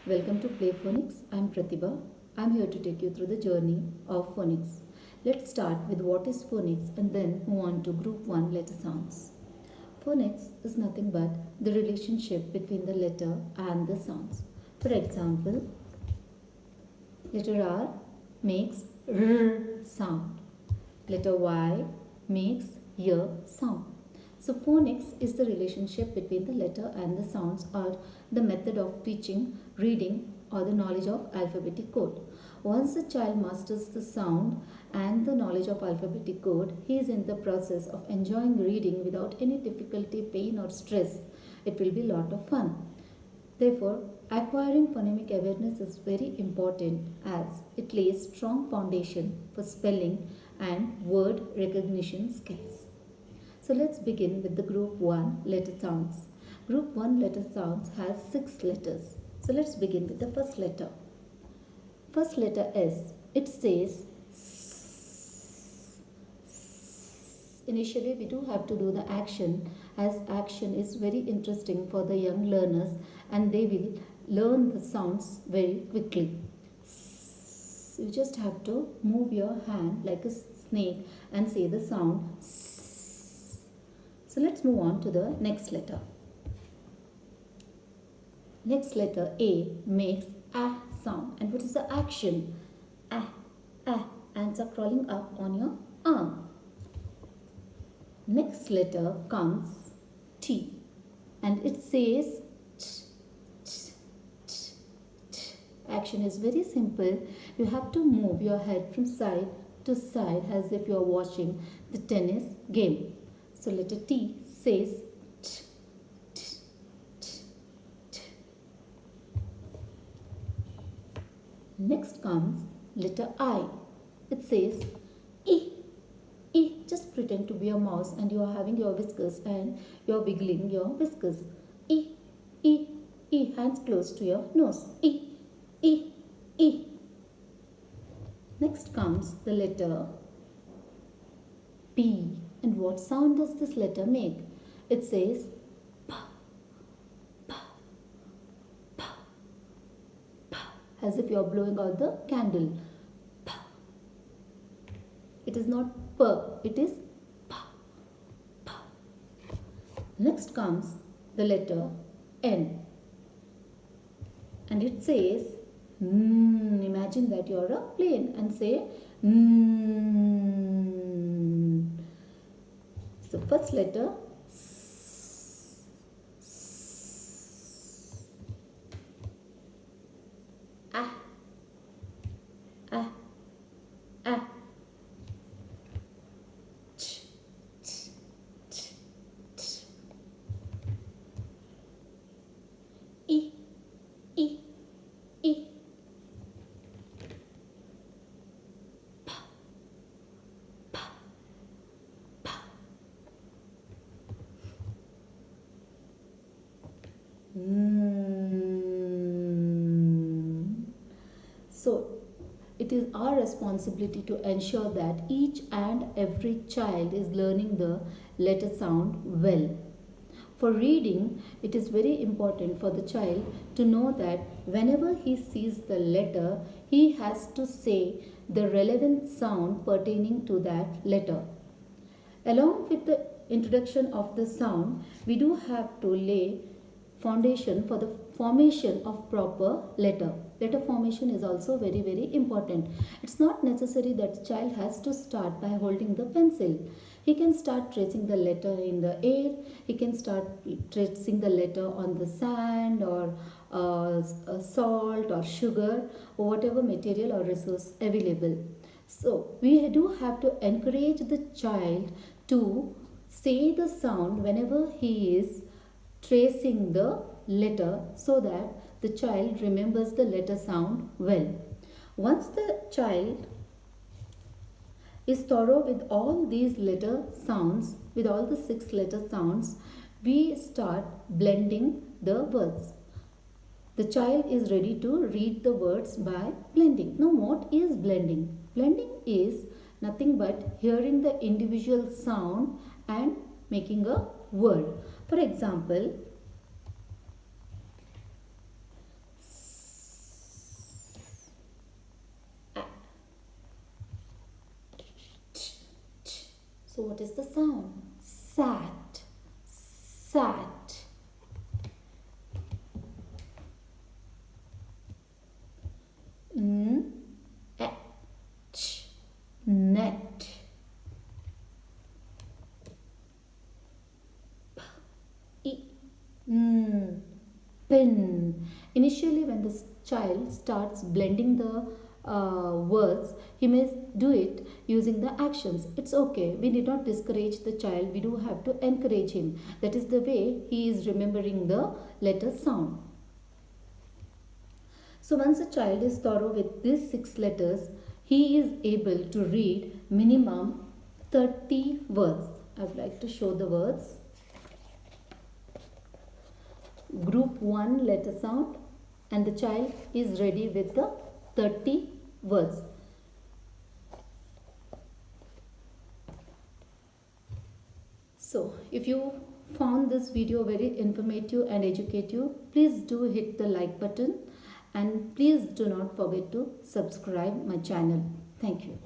Welcome to Play Phonics. I'm Pratibha. I'm here to take you through the journey of phonics. Let's start with what is phonics and then move on to group 1 letter sounds. Phonics is nothing but the relationship between the letter and the sounds. For example, letter R makes R sound. Letter Y makes Y sound. So phonics is the relationship between the letter and the sounds or the method of teaching, reading or the knowledge of alphabetic code. Once the child masters the sound and the knowledge of alphabetic code, he is in the process of enjoying reading without any difficulty, pain or stress. It will be a lot of fun. Therefore, acquiring phonemic awareness is very important as it lays strong foundation for spelling and word recognition skills. So let's begin with the group 1 letter sounds. Group 1 letter sounds has 6 letters. So let's begin with the first letter. First letter S. It says S. Initially we do have to do the action as action is very interesting for the young learners and they will learn the sounds very quickly. You just have to move your hand like a snake and say the sound. So let's move on to the next letter. Next letter A makes A sound. And what is the action? A. Hands are crawling up on your arm. Next letter comes T. And it says t, t, t, t. Action is very simple. You have to move your head from side to side as if you are watching the tennis game. So letter T says t, t, t, t. Next comes letter I. It says E. E. Just pretend to be a mouse and you are having your whiskers and you are wiggling your whiskers. E. E. E. Hands close to your nose. E. E. E. Next comes the letter P. And what sound does this letter make? It says P, P, P, P, as if you are blowing out the candle. P. It is not P, it is P, P. Next comes the letter N. And it says imagine that you are a plane and say So first letter S, S. A, A, A. Ch, ch, ch, ch. E, E, E. So it is our responsibility to ensure that each and every child is learning the letter sound well. For reading, it is very important for the child to know that whenever he sees the letter, he has to say the relevant sound pertaining to that letter. Along with the introduction of the sound, we do have to lay foundation for the formation of proper letter. Letter formation is also very important. It's not necessary that the child has to start by holding the pencil. He can start tracing the letter in the air. He can start tracing the letter on the sand or salt or sugar or whatever material or resource available. So we do have to encourage the child to say the sound whenever he is tracing the letter so that the child remembers the letter sound well. Once the child is thorough with all these letter sounds, with all the 6 letter sounds, we start blending the words. The child is ready to read the words by blending. Now what is blending? Blending is nothing but hearing the individual sound and making a word. For example, what is the sound? Sat. Sat. N, ch, net. P, I, n, pin. Initially, when the child starts blending the words, he may do it using the actions. It's okay. We need not discourage the child. We do have to encourage him. That is the way he is remembering the letter sound. So once a child is thorough with these 6 letters, he is able to read minimum 30 words. I would like to show the words. Group 1 letter sound, and the child is ready with the 30 words. So if you found this video very informative and educative, please do hit the like button and please do not forget to subscribe my channel. Thank you.